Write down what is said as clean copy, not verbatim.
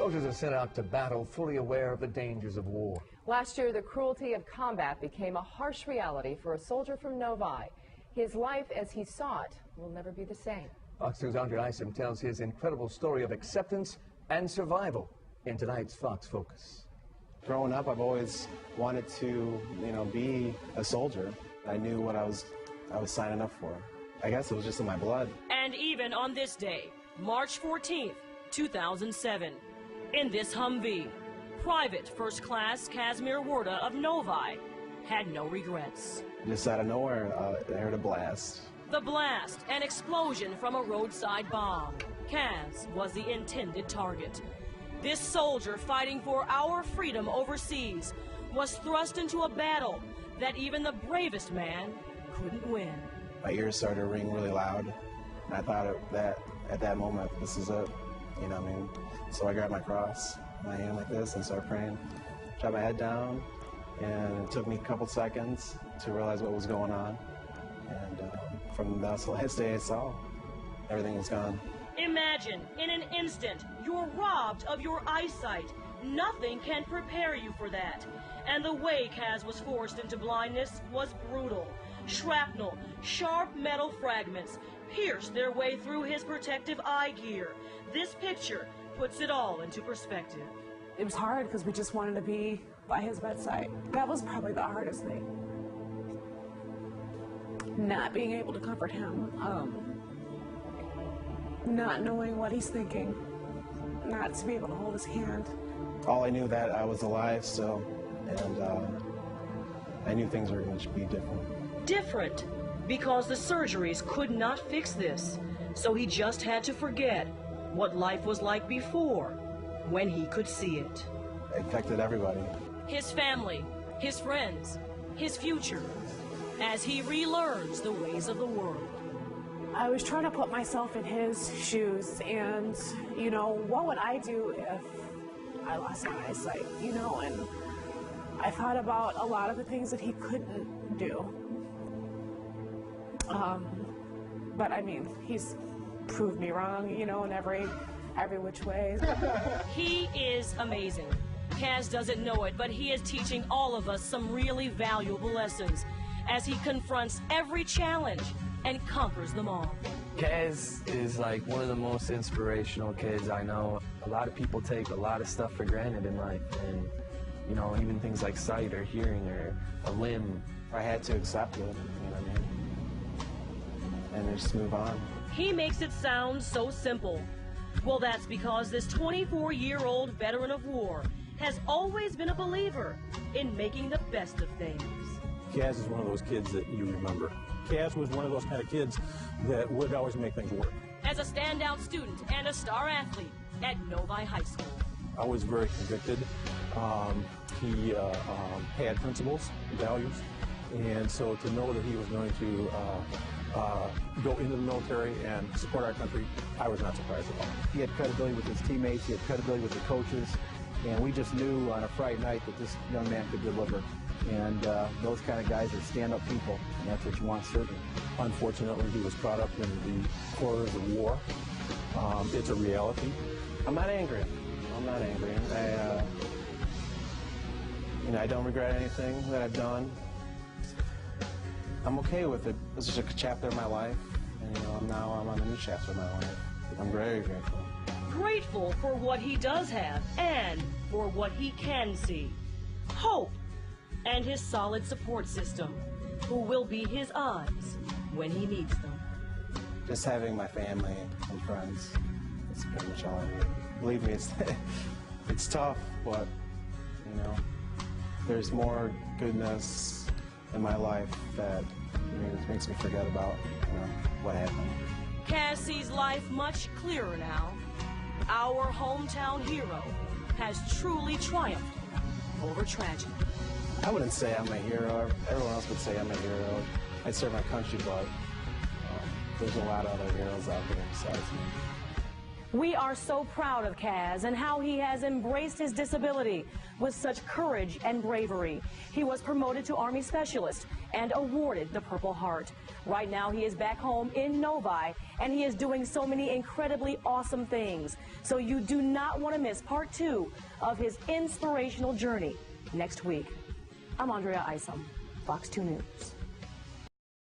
Soldiers are sent out to battle, fully aware of the dangers of war. Last year, the cruelty of combat became a harsh reality for a soldier from Novi. His life as he saw it will never be the same. Fox News' Andre Isom tells his incredible story of acceptance and survival in tonight's Fox Focus. Growing up, I've always wanted to, be a soldier. I knew what I was signing up for. I guess it was just in my blood. And even on this day, March 14th, 2007, in this Humvee, Private First Class Casimir Warda of Novi had no regrets. Just out of nowhere, I heard a blast. The blast, an explosion from a roadside bomb. Kaz was the intended target. This soldier fighting for our freedom overseas was thrust into a battle that even the bravest man couldn't win. My ears started to ring really loud, and I thought that at that moment, this is it, you know what I mean? So I grabbed my cross, my hand like this, and started praying. Dropped my head down, and it took me a couple seconds to realize what was going on. And from the last day I saw, everything was gone. Imagine, in an instant, you're robbed of your eyesight. Nothing can prepare you for that. And the way Kaz was forced into blindness was brutal. Shrapnel, sharp metal fragments, pierced their way through his protective eye gear. This picture puts it all into perspective. It was hard because we just wanted to be by his bedside. That was probably the hardest thing. Not being able to comfort him, not knowing what he's thinking, not to be able to hold his hand. All I knew that I was alive still, and I knew things were going to be different. Different, because the surgeries could not fix this. So he just had to forget what life was like before, when he could see it. It affected everybody. His family, his friends, his future, as he relearns the ways of the world. I was trying to put myself in his shoes and, what would I do if I lost my eyesight, and I thought about a lot of the things that he couldn't do. But I mean, he's proved me wrong, in every which way. He is amazing. Kaz doesn't know it, but he is teaching all of us some really valuable lessons as he confronts every challenge and conquers them all. Kaz is like one of the most inspirational kids I know. A lot of people take a lot of stuff for granted in life, and even things like sight or hearing or a limb. I had to accept it, and just move on. He makes it sound so simple. Well, that's because this 24-year-old veteran of war has always been a believer in making the best of things. Kaz is one of those kids that you remember. Kaz was one of those kind of kids that would always make things work. As a standout student and a star athlete at Novi High School. I was very convicted. He had principles, values, and so to know that he was going to go into the military and support our country, I was not surprised at all. He had credibility with his teammates, he had credibility with the coaches, and we just knew on a Friday night that this young man could deliver. And those kind of guys are stand-up people, and that's what you want, certainly. Unfortunately, he was caught up in the horrors of war. It's a reality. I'm not angry. I don't regret anything that I've done. I'm okay with it. This is a chapter of my life, and now I'm on a new chapter of my life. I'm very grateful. Grateful for what he does have and for what he can see. Hope and his solid support system, who will be his eyes when he needs them. Just having my family and friends, that's pretty much all I need. Believe me, it's tough, but, there's more goodness in my life that makes me forget about, what happened. Kaz sees life much clearer now. Our hometown hero has truly triumphed over tragedy. I wouldn't say I'm a hero. Everyone else would say I'm a hero. I serve my country, but there's a lot of other heroes out there besides me. We are so proud of Kaz and how he has embraced his disability with such courage and bravery. He was promoted to Army Specialist and awarded the Purple Heart. Right now he is back home in Novi, and he is doing so many incredibly awesome things. So you do not want to miss part 2 of his inspirational journey next week. I'm Andrea Isom, Fox 2 News.